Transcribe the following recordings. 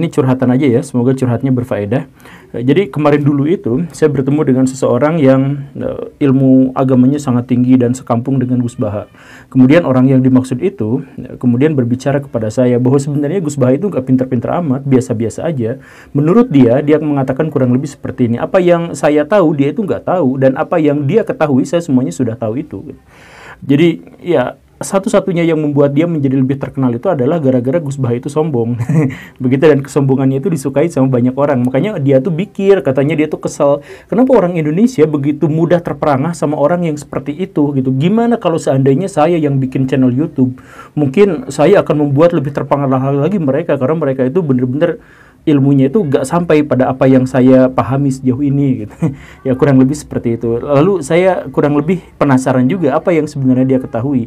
Ini curhatan aja ya, semoga curhatnya berfaedah. Jadi kemarin dulu itu saya bertemu dengan seseorang yang ilmu agamanya sangat tinggi dan sekampung dengan Gus Baha. Kemudian orang yang dimaksud itu kemudian berbicara kepada saya bahwa sebenarnya Gus Baha itu nggak pinter-pinter amat, biasa-biasa aja. Menurut dia mengatakan kurang lebih seperti ini. Apa yang saya tahu dia itu nggak tahu, dan apa yang dia ketahui saya semuanya sudah tahu itu. Jadi ya, satu-satunya yang membuat dia menjadi lebih terkenal itu adalah gara-gara Gus Baha itu sombong. Begitu, dan kesombongannya itu disukai sama banyak orang. Makanya dia tuh pikir, katanya dia tuh kesel, kenapa orang Indonesia begitu mudah terperangah sama orang yang seperti itu gitu. Gimana kalau seandainya saya yang bikin channel YouTube, mungkin saya akan membuat lebih terpengaruh lagi mereka, karena mereka itu bener-bener ilmunya itu gak sampai pada apa yang saya pahami sejauh ini gitu. Ya kurang lebih seperti itu. Lalu saya kurang lebih penasaran juga apa yang sebenarnya dia ketahui.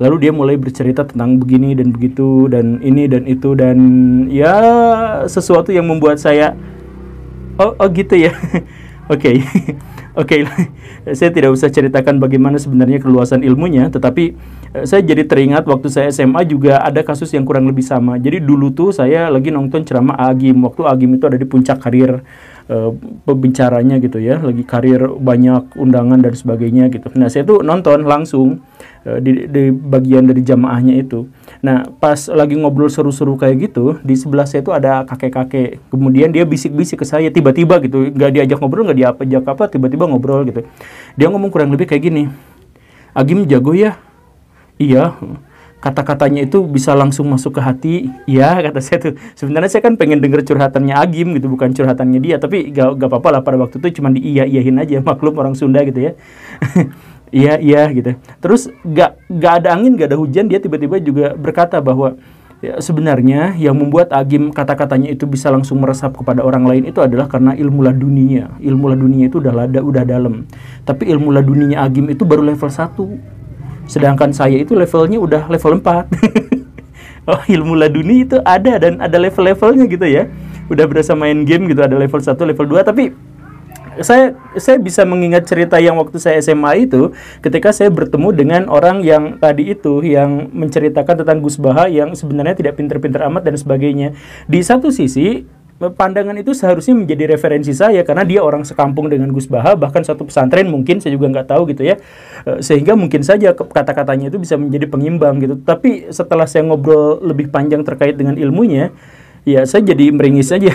Lalu dia mulai bercerita tentang begini dan begitu dan ini dan itu, dan ya sesuatu yang membuat saya oh gitu ya. Oke. Oke. Saya tidak usah ceritakan bagaimana sebenarnya keluasan ilmunya, tetapi saya jadi teringat waktu saya SMA juga ada kasus yang kurang lebih sama. Jadi dulu tuh saya lagi nonton ceramah Agim, waktu Agim itu ada di puncak karir pembicaranya gitu ya, lagi karir banyak undangan dan sebagainya gitu. Nah saya tuh nonton langsung di bagian dari jamaahnya itu. Nah pas lagi ngobrol seru-seru kayak gitu, di sebelah saya tuh ada kakek-kakek. Kemudian dia bisik-bisik ke saya tiba-tiba gitu, nggak diajak ngobrol, nggak diajak apa, tiba-tiba ngobrol gitu. Dia ngomong kurang lebih kayak gini, Agim jago ya? Iya. Kata-katanya itu bisa langsung masuk ke hati. Ya, kata saya tuh. Sebenarnya saya kan pengen denger curhatannya Agim gitu, bukan curhatannya dia. Tapi gak apa-apa lah, pada waktu itu cuma diiyahin aja. Maklum orang Sunda gitu ya. Iya gitu. Terus gak ada angin, gak ada hujan, dia tiba-tiba juga berkata bahwa ya, sebenarnya yang membuat Agim kata-katanya itu bisa langsung meresap kepada orang lain itu adalah karena ilmu laduninya. Ilmu laduninya itu udah dalam. Tapi ilmu laduninya Agim itu baru level 1. Sedangkan saya itu levelnya udah level 4. Oh, ilmu laduni itu ada, dan ada level-levelnya gitu ya. Udah berasa main game gitu, ada level 1, level 2. Tapi saya bisa mengingat cerita yang waktu saya SMA itu, ketika saya bertemu dengan orang yang tadi itu, yang menceritakan tentang Gus Baha yang sebenarnya tidak pinter-pinter amat dan sebagainya. Di satu sisi pandangan itu seharusnya menjadi referensi saya karena dia orang sekampung dengan Gus Baha, bahkan satu pesantren mungkin, saya juga nggak tahu gitu ya, sehingga mungkin saja kata-katanya itu bisa menjadi pengimbang gitu. Tapi setelah saya ngobrol lebih panjang terkait dengan ilmunya, ya saya jadi meringis saja.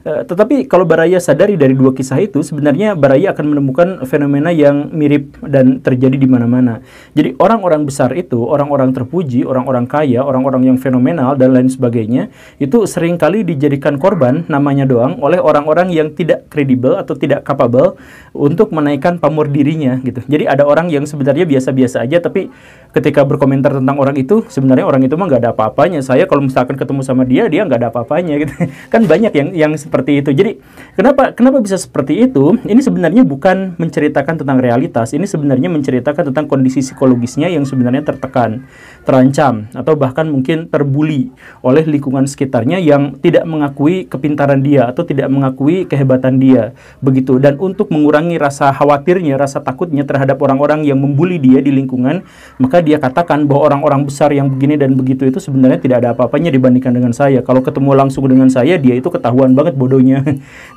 Tetapi kalau Baraya sadari dari dua kisah itu, sebenarnya Baraya akan menemukan fenomena yang mirip dan terjadi di mana-mana. Jadi orang-orang besar itu, orang-orang terpuji, orang-orang kaya, orang-orang yang fenomenal dan lain sebagainya, itu seringkali dijadikan korban namanya doang oleh orang-orang yang tidak kredibel atau tidak capable untuk menaikkan pamor dirinya gitu. Jadi ada orang yang sebenarnya biasa-biasa aja, tapi ketika berkomentar tentang orang itu, sebenarnya orang itu mah nggak ada apa-apanya. Saya kalau misalkan ketemu sama dia nggak ada apa-apanya gitu. Kan banyak yang seperti itu. Jadi kenapa bisa seperti itu? Ini sebenarnya bukan menceritakan tentang realitas. Ini sebenarnya menceritakan tentang kondisi psikologisnya yang sebenarnya tertekan, terancam, atau bahkan mungkin terbuli oleh lingkungan sekitarnya yang tidak mengakui kepintaran dia atau tidak mengakui kehebatan dia. Begitu. Dan untuk mengurangi rasa khawatirnya, rasa takutnya terhadap orang-orang yang membuli dia di lingkungan, maka dia katakan bahwa orang-orang besar yang begini dan begitu itu sebenarnya tidak ada apa-apanya dibandingkan dengan saya. Kalau ketemu langsung dengan saya, dia itu ketahuan banget bodohnya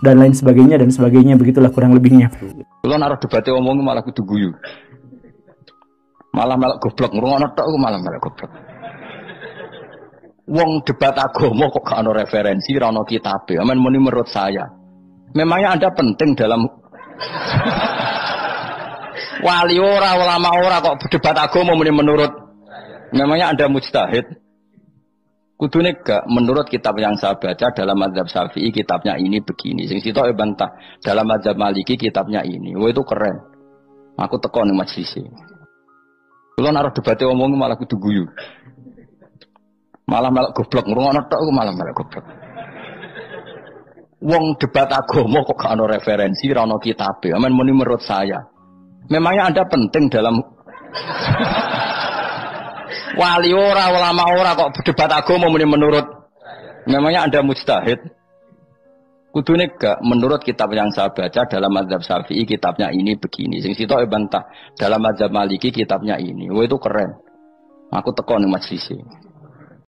dan lain sebagainya dan sebagainya. Begitulah kurang lebihnya. Kalau naruh debatnya omong malah kudu guyu, malah goblok, ngrungokno tok malah goblok. Wong debat agama kok gak ono referensi, ora ono kitabe. Amen muni menurut saya. Memangnya Anda penting dalam wali ora, ulama ora, kok debat agama muni menurut. Memangnya Anda mujtahid? Kudune gak menurut kitab yang saya baca dalam mazhab Syafi'i kitabnya ini begini. Sing sitok bantah dalam mazhab Maliki kitabnya ini. Wah itu keren. Aku teko ning majelis. Kulo naruh debate omong malah kudu guyu. Malah goblok, ngrungokno tok malah goblok. Wong debat agama kok gak ono referensi, ora ono kitabe. Amen muni menurut saya. Memangnya Anda penting dalam wali ora, ulama ora, kok debat agama muni menurut. Memangnya Anda mujtahid? Kudune gak menurut kitab yang saya baca dalam mazhab Syafi'i kitabnya ini begini. Sing sitok bantah dalam mazhab Maliki kitabnya ini. Wah itu keren. Aku teko ning majelis.